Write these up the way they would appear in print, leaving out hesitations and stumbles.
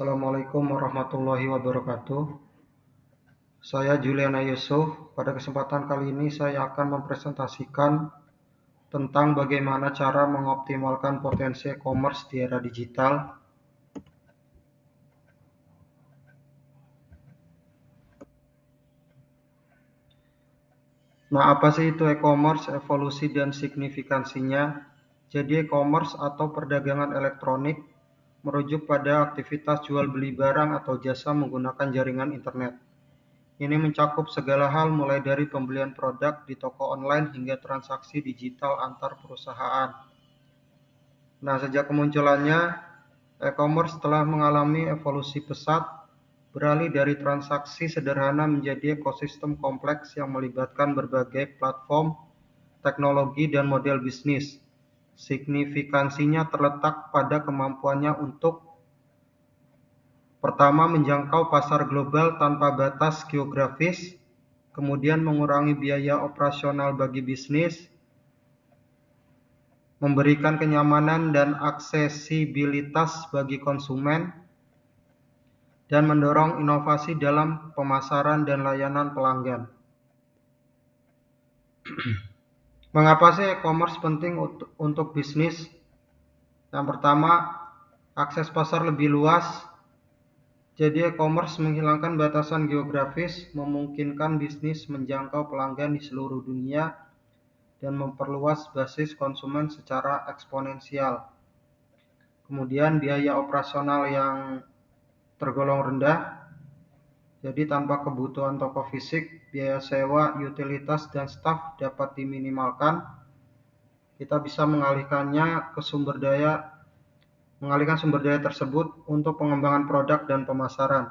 Assalamualaikum warahmatullahi wabarakatuh. Saya Juliana Yusuf. Pada kesempatan kali ini saya akan mempresentasikan tentang bagaimana cara mengoptimalkan potensi e-commerce di era digital. Nah, apa sih itu e-commerce, evolusi dan signifikansinya? Jadi e-commerce atau perdagangan elektronik merujuk pada aktivitas jual beli barang atau jasa menggunakan jaringan internet. Ini mencakup segala hal mulai dari pembelian produk di toko online hingga transaksi digital antar perusahaan. Nah, sejak kemunculannya, e-commerce telah mengalami evolusi pesat, beralih dari transaksi sederhana menjadi ekosistem kompleks yang melibatkan berbagai platform, teknologi, dan model bisnis. Signifikansinya terletak pada kemampuannya untuk pertama, menjangkau pasar global tanpa batas geografis, kemudian mengurangi biaya operasional bagi bisnis, memberikan kenyamanan dan aksesibilitas bagi konsumen, dan mendorong inovasi dalam pemasaran dan layanan pelanggan. Mengapa sih e-commerce penting untuk bisnis? Yang pertama, akses pasar lebih luas. Jadi e-commerce menghilangkan batasan geografis, memungkinkan bisnis menjangkau pelanggan di seluruh dunia, dan memperluas basis konsumen secara eksponensial. Kemudian biaya operasional yang tergolong rendah, jadi tanpa kebutuhan toko fisik, biaya sewa, utilitas, dan staf dapat diminimalkan. Kita bisa mengalihkan sumber daya tersebut untuk pengembangan produk dan pemasaran.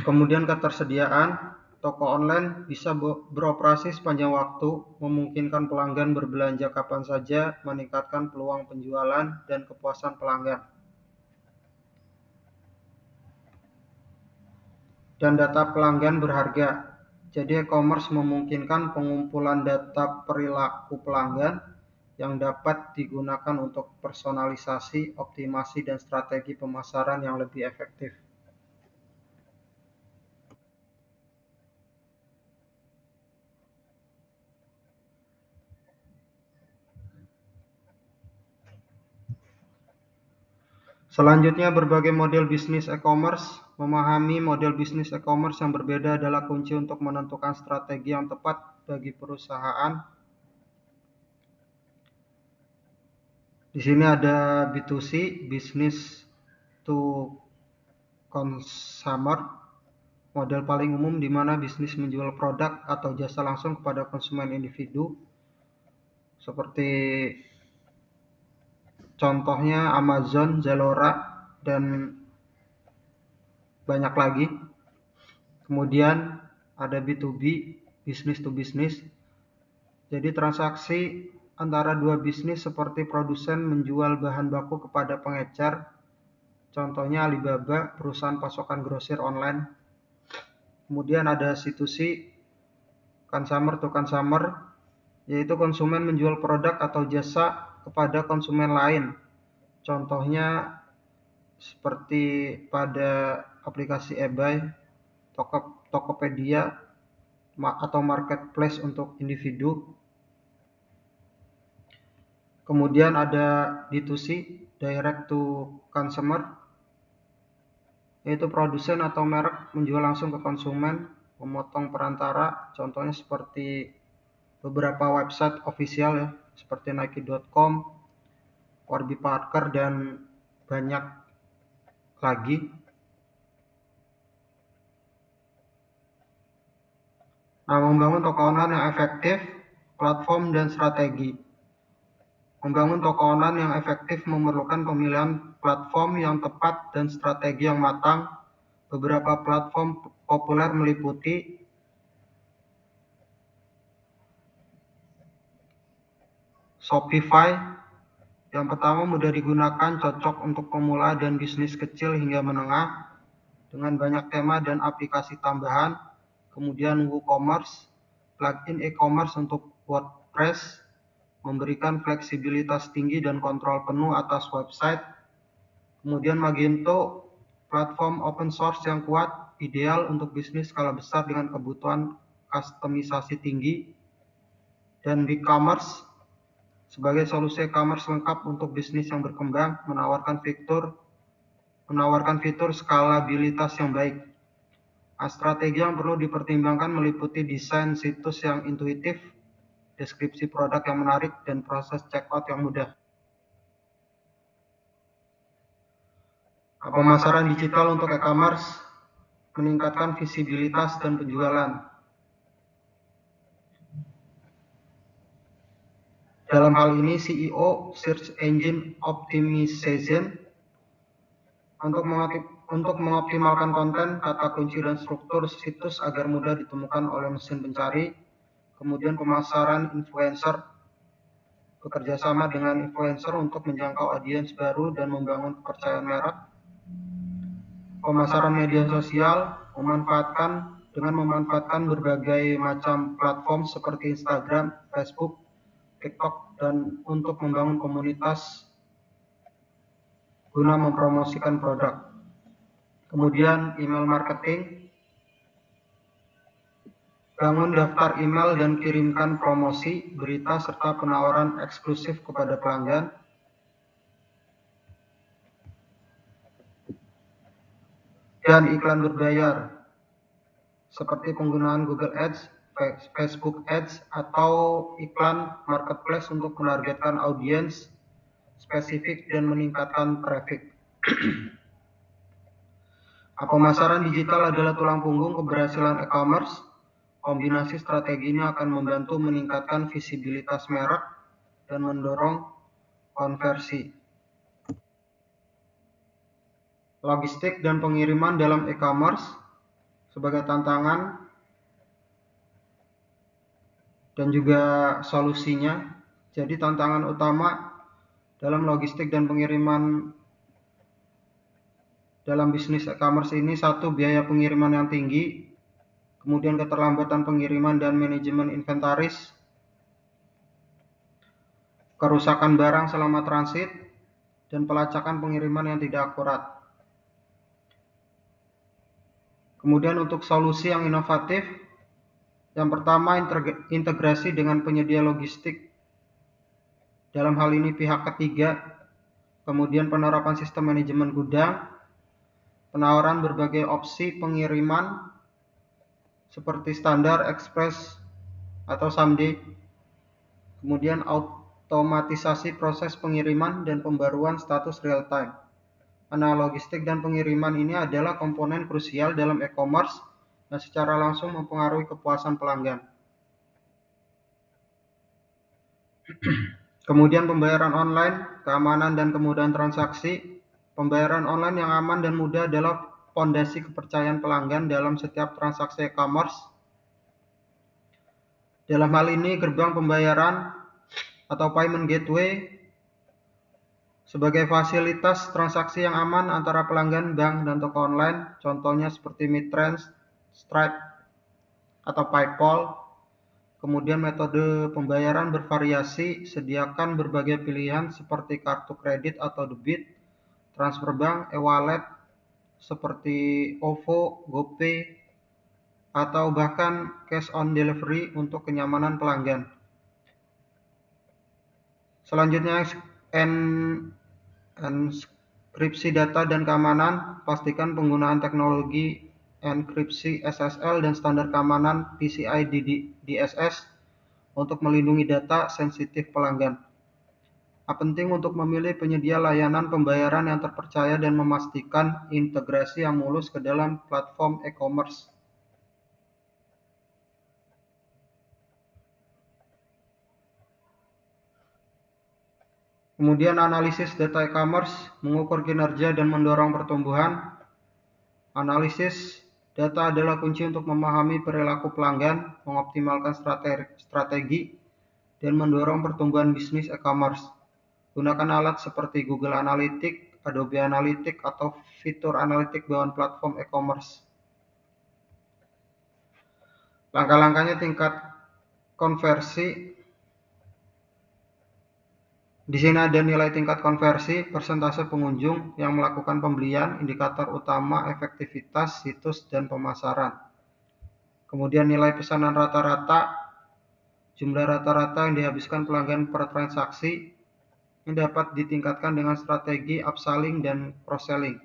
Kemudian ketersediaan, toko online bisa beroperasi sepanjang waktu, memungkinkan pelanggan berbelanja kapan saja, meningkatkan peluang penjualan dan kepuasan pelanggan. Dan data pelanggan berharga. Jadi e-commerce memungkinkan pengumpulan data perilaku pelanggan yang dapat digunakan untuk personalisasi, optimasi, dan strategi pemasaran yang lebih efektif. Selanjutnya, berbagai model bisnis e-commerce. Memahami model bisnis e-commerce yang berbeda adalah kunci untuk menentukan strategi yang tepat bagi perusahaan. Di sini ada B2C, business to consumer, model paling umum di mana bisnis menjual produk atau jasa langsung kepada konsumen individu. Seperti contohnya Amazon, Zalora, dan banyak lagi. Kemudian ada B2B, business to business. Jadi transaksi antara dua bisnis seperti produsen menjual bahan baku kepada pengecer. Contohnya Alibaba, perusahaan pasokan grosir online. Kemudian ada C2C, consumer to consumer, yaitu konsumen menjual produk atau jasa kepada konsumen lain. Contohnya seperti pada aplikasi eBay, Tokopedia, atau marketplace untuk individu. Kemudian ada D2C, direct to consumer, yaitu produsen atau merek menjual langsung ke konsumen, memotong perantara, contohnya seperti beberapa website official ya, seperti Nike.com, Warby Parker, dan banyak lagi. Nah, membangun toko online yang efektif, platform dan strategi. Membangun toko online yang efektif memerlukan pemilihan platform yang tepat dan strategi yang matang. Beberapa platform populer meliputi Shopify. Yang pertama, mudah digunakan, cocok untuk pemula dan bisnis kecil hingga menengah, dengan banyak tema dan aplikasi tambahan. Kemudian WooCommerce, plugin e-commerce untuk WordPress, memberikan fleksibilitas tinggi dan kontrol penuh atas website. Kemudian Magento, platform open source yang kuat, ideal untuk bisnis skala besar dengan kebutuhan kustomisasi tinggi. Dan BigCommerce, sebagai solusi e-commerce lengkap untuk bisnis yang berkembang, menawarkan fitur skalabilitas yang baik. Strategi yang perlu dipertimbangkan meliputi desain situs yang intuitif, deskripsi produk yang menarik, dan proses checkout yang mudah. Pemasaran digital untuk e-commerce meningkatkan visibilitas dan penjualan. Dalam hal ini, SEO (Search Engine Optimization) untuk mengoptimalkan konten, kata kunci, dan struktur situs agar mudah ditemukan oleh mesin pencari. Kemudian pemasaran influencer, bekerja sama dengan influencer untuk menjangkau audiens baru dan membangun kepercayaan merek. Pemasaran media sosial dengan memanfaatkan berbagai macam platform seperti Instagram, Facebook, TikTok, dan untuk membangun komunitas guna mempromosikan produk. Kemudian email marketing, bangun daftar email dan kirimkan promosi, berita, serta penawaran eksklusif kepada pelanggan. Dan iklan berbayar, seperti penggunaan Google Ads, Facebook Ads, atau iklan marketplace untuk menargetkan audiens spesifik dan meningkatkan traffic. Pemasaran digital adalah tulang punggung keberhasilan e-commerce. Kombinasi strategi ini akan membantu meningkatkan visibilitas merek dan mendorong konversi. Logistik dan pengiriman dalam e-commerce sebagai tantangan dan juga solusinya. Jadi tantangan utama dalam logistik dan pengiriman dalam bisnis e-commerce ini, satu, biaya pengiriman yang tinggi, kemudian keterlambatan pengiriman dan manajemen inventaris, kerusakan barang selama transit, dan pelacakan pengiriman yang tidak akurat. Kemudian untuk solusi yang inovatif, yang pertama, integrasi dengan penyedia logistik, dalam hal ini pihak ketiga. Kemudian penerapan sistem manajemen gudang, penawaran berbagai opsi pengiriman seperti standar, ekspres, atau someday. Kemudian otomatisasi proses pengiriman dan pembaruan status real time. Logistik dan pengiriman ini adalah komponen krusial dalam e-commerce dan secara langsung mempengaruhi kepuasan pelanggan. Kemudian pembayaran online, keamanan dan kemudahan transaksi. Pembayaran online yang aman dan mudah adalah fondasi kepercayaan pelanggan dalam setiap transaksi e-commerce. Dalam hal ini, gerbang pembayaran atau payment gateway sebagai fasilitas transaksi yang aman antara pelanggan bank dan toko online, contohnya seperti Midtrans, Stripe, atau PayPal. Kemudian metode pembayaran bervariasi, sediakan berbagai pilihan seperti kartu kredit atau debit, transfer bank, e-wallet seperti OVO, GoPay, atau bahkan cash on delivery untuk kenyamanan pelanggan. Selanjutnya, enkripsi data dan keamanan, pastikan penggunaan teknologi enkripsi SSL dan standar keamanan PCI DSS untuk melindungi data sensitif pelanggan. Penting untuk memilih penyedia layanan pembayaran yang terpercaya dan memastikan integrasi yang mulus ke dalam platform e-commerce. Kemudian analisis data e-commerce, mengukur kinerja dan mendorong pertumbuhan. Analisis data adalah kunci untuk memahami perilaku pelanggan, mengoptimalkan strategi, dan mendorong pertumbuhan bisnis e-commerce. Gunakan alat seperti Google Analytics, Adobe Analytics, atau fitur analitik bawaan platform e-commerce. Langkah-langkahnya: tingkat konversi, Di sini ada nilai tingkat konversi, persentase pengunjung yang melakukan pembelian, indikator utama efektivitas situs dan pemasaran. Kemudian nilai pesanan rata-rata, jumlah rata-rata yang dihabiskan pelanggan per transaksi, ini dapat ditingkatkan dengan strategi upselling dan cross-selling.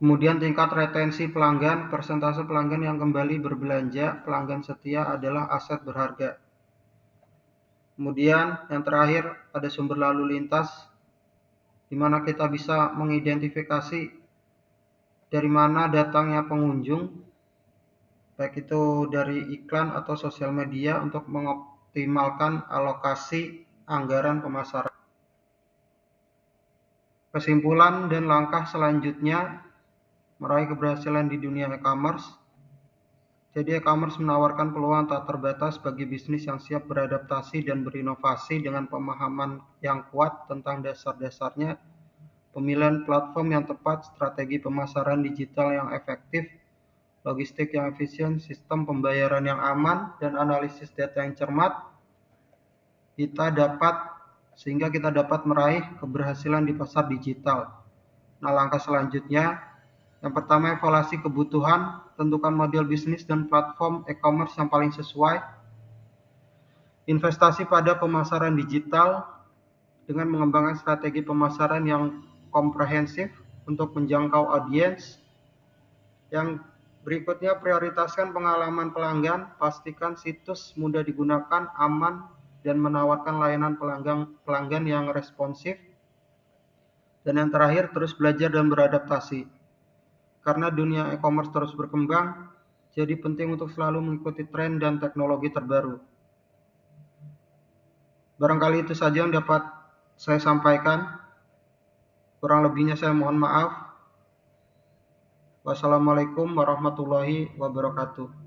Kemudian tingkat retensi pelanggan, persentase pelanggan yang kembali berbelanja, pelanggan setia adalah aset berharga. Kemudian yang terakhir ada sumber lalu lintas, di mana kita bisa mengidentifikasi dari mana datangnya pengunjung, baik itu dari iklan atau sosial media untuk mengoptimalkan alokasi anggaran pemasaran. Kesimpulan dan langkah selanjutnya meraih keberhasilan di dunia e-commerce. Jadi e-commerce menawarkan peluang tak terbatas bagi bisnis yang siap beradaptasi dan berinovasi dengan pemahaman yang kuat tentang dasar-dasarnya, pemilihan platform yang tepat, strategi pemasaran digital yang efektif, logistik yang efisien, sistem pembayaran yang aman, dan analisis data yang cermat, sehingga kita dapat meraih keberhasilan di pasar digital. Nah, langkah selanjutnya, yang pertama evaluasi kebutuhan, tentukan model bisnis dan platform e-commerce yang paling sesuai. Investasi pada pemasaran digital dengan mengembangkan strategi pemasaran yang komprehensif untuk menjangkau audiens. Yang berikutnya, prioritaskan pengalaman pelanggan, pastikan situs mudah digunakan, aman, dan menawarkan layanan pelanggan yang responsif. Dan yang terakhir, terus belajar dan beradaptasi. Karena dunia e-commerce terus berkembang, jadi penting untuk selalu mengikuti tren dan teknologi terbaru. Barangkali itu saja yang dapat saya sampaikan. Kurang lebihnya saya mohon maaf. Wassalamualaikum warahmatullahi wabarakatuh.